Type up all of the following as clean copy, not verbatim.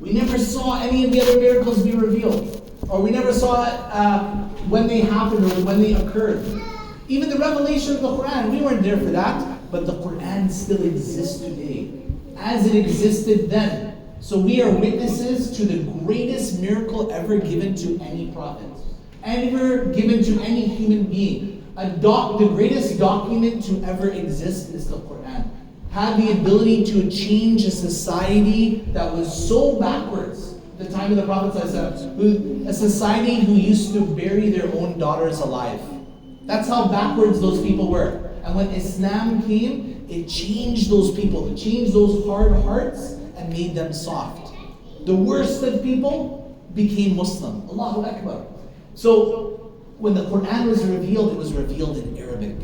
We never saw any of the other miracles be revealed. Or we never saw it when they happened or when they occurred. Even the revelation of the Qur'an, we weren't there for that. But the Qur'an still exists today, as it existed then. So we are witnesses to the greatest miracle ever given to any prophet, ever given to any human being. The greatest document to ever exist is the Qur'an. Had the ability to change a society that was so backwards at the time of the Prophet ﷺ, a society who used to bury their own daughters alive. That's how backwards those people were. And when Islam came, it changed those people. It changed those hard hearts and made them soft. The worst of people became Muslim. Allahu Akbar. So when the Qur'an was revealed, it was revealed in Arabic.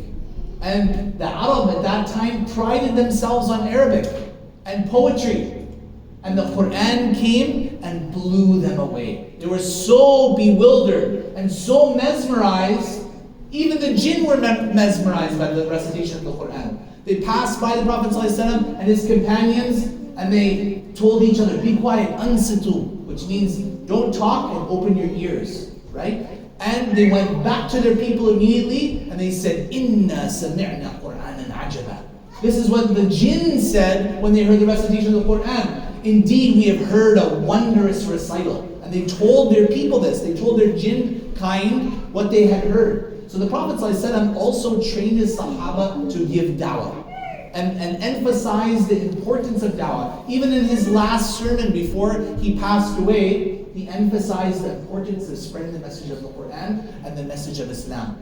And the Arab at that time prided themselves on Arabic and poetry. And the Qur'an came and blew them away. They were so bewildered and so mesmerized. Even the jinn were mesmerized by the recitation of the Qur'an. They passed by the Prophet ﷺ and his companions and they told each other, be quiet, ansitu, which means don't talk and open your ears, right? And they went back to their people immediately and they said, Inna sami'na Qur'anan ajaba. This is what the jinn said when they heard the recitation of the Qur'an. Indeed, we have heard a wondrous recital. And they told their people this. They told their jinn kind what they had heard. So the Prophet ﷺ also trained his Sahaba to give Dâwah and emphasize the importance of Dâwah. Even in his last sermon before he passed away, he emphasized the importance of spreading the message of the Qur'an and the message of Islam.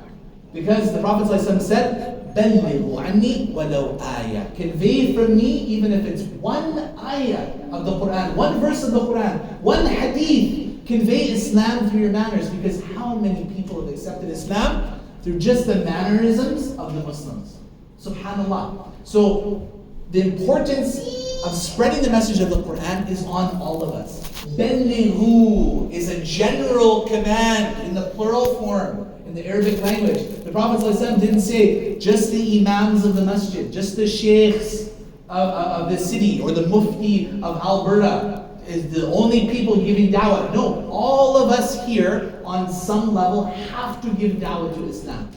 Because the Prophet ﷺ said, بَلِّغُوا عَنِّي وَلَوْ آيَةً. Convey from me, even if it's one ayah of the Qur'an, one verse of the Qur'an, one hadith. Convey Islam through your manners, because how many people have accepted Islam through just the mannerisms of the Muslims? Subhanallah. So the importance of spreading the message of the Qur'an is on all of us. Bellighu is a general command in the plural form in the Arabic language. The Prophet ﷺ didn't say just the imams of the masjid, just the sheikhs of the city, or the mufti of Alberta is the only people giving da'wah. No, all of us here on some level have to give da'wah to Islam.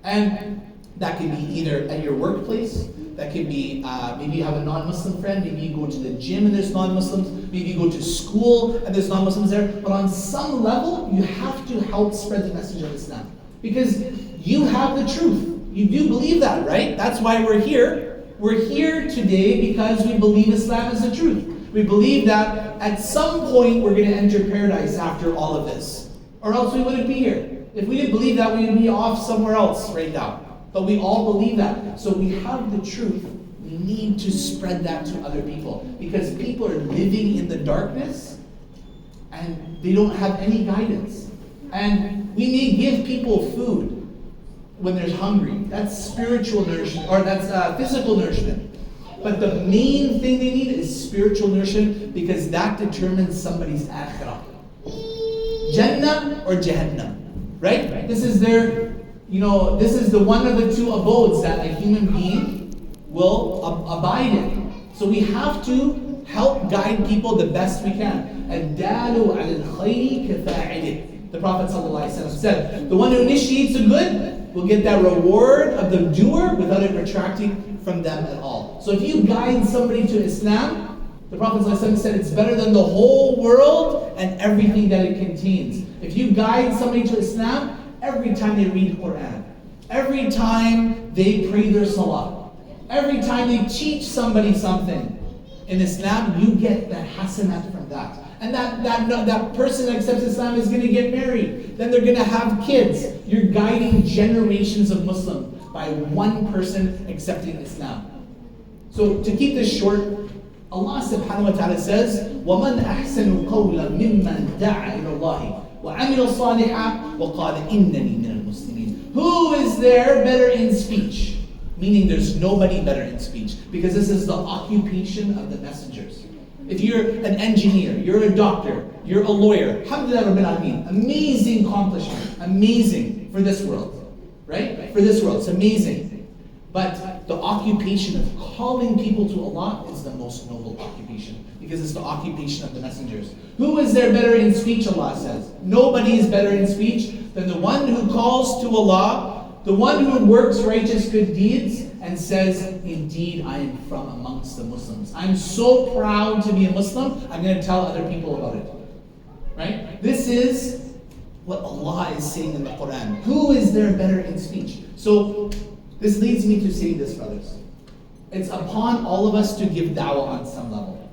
And that can be either at your workplace, that can be maybe you have a non-Muslim friend, maybe you go to the gym and there's non-Muslims, maybe you go to school and there's non-Muslims there. But on some level, you have to help spread the message of Islam. Because you have the truth. You do believe that, right? That's why we're here. We're here today because we believe Islam is the truth. We believe that at some point we're going to enter paradise after all of this. Or else we wouldn't be here. If we didn't believe that, we would be off somewhere else right now. But we all believe that. So we have the truth. We need to spread that to other people. Because people are living in the darkness and they don't have any guidance. And we may give people food when they're hungry. That's spiritual nourishment, or that's physical nourishment. But the main thing they need is spiritual nourishment, because that determines somebody's akhirah. Jannah or Jahannam, right? This is their, this is the one of the two abodes that a human being will abide in. So we have to help guide people the best we can. الدال على الخير كفاعله. The Prophet ﷺ said, the one who initiates the good will get that reward of the doer without it retracting from them at all. So if you guide somebody to Islam, the Prophet ﷺ said it's better than the whole world and everything that it contains. If you guide somebody to Islam, every time they read the Qur'an, every time they pray their salah, every time they teach somebody something in Islam, you get that hasanat from that. And that person that accepts Islam is going to get married. Then they're going to have kids. You're guiding generations of Muslims by one person accepting Islam. So to keep this short, Allah subhanahu wa ta'ala says, وَمَنْ أَحْسَنُ قَوْلًا مِمَّنْ دَعَى إِلَى اللَّهِ وَعَمِلَ صَالِحًا وَقَالَ إِنَّنِي مِنَ الْمُسْلِمِينَ. Who is there better in speech? Meaning there's nobody better in speech, because this is the occupation of the messengers. If you're an engineer, you're a doctor, you're a lawyer, alhamdulillah rabbil alameen, amazing accomplishment, amazing for this world, right? For this world, it's amazing. But the occupation of calling people to Allah is the most noble occupation, because it's the occupation of the messengers. Who is there better in speech, Allah says? Nobody is better in speech than the one who calls to Allah, the one who works righteous good deeds, and says, indeed, I am from amongst the Muslims. I'm so proud to be a Muslim, I'm going to tell other people about it. Right? This is what Allah is saying in the Qur'an. Who is there better in speech? So, this leads me to say this, brothers. It's upon all of us to give da'wah on some level.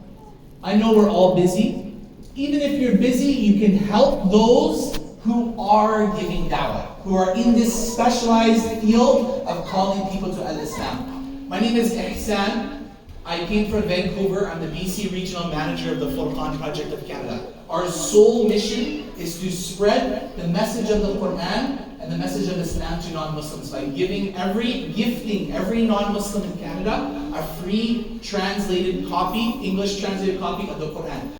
I know we're all busy. Even if you're busy, you can help those who are giving da'wah, who are in this specialized field of calling people to Al-Islam. My name is Ihsaan. I came from Vancouver. I'm the BC Regional Manager of the Furqaan Project of Canada. Our sole mission is to spread the message of the Qur'an and the message of Islam to non-Muslims by gifting every non-Muslim in Canada a free translated copy, English translated copy of the Qur'an.